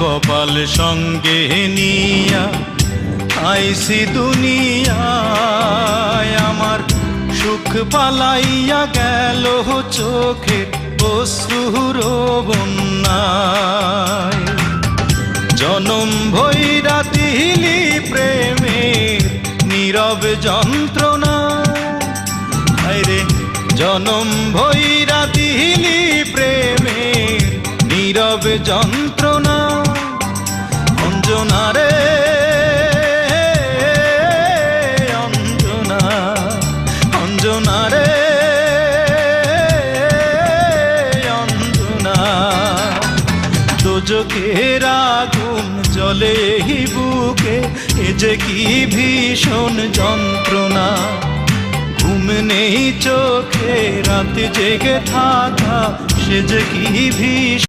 কপাল সঙ্গে নিয়া আইসি দুনিয়ায়, আমার সুখ পালাইয়া গেল চোখের অশ্রুর বন্যায়। জনম ভৈরা দিলি প্রেমের নীরব যন্ত্রণা, রে জনম ভৈরা দিলি প্রেমের নীরব যন্ত্রণা। অঞ্জনা রে অঞ্জনা, অঞ্জনা রে অঞ্জনা, দোজখের আগুন জ্বলে এই বুকে, এ যে কি ভীষণ যন্ত্রণা। ঘুম নেই চোখে, রাত জেগে থাকা, সে যে কি ভীষণ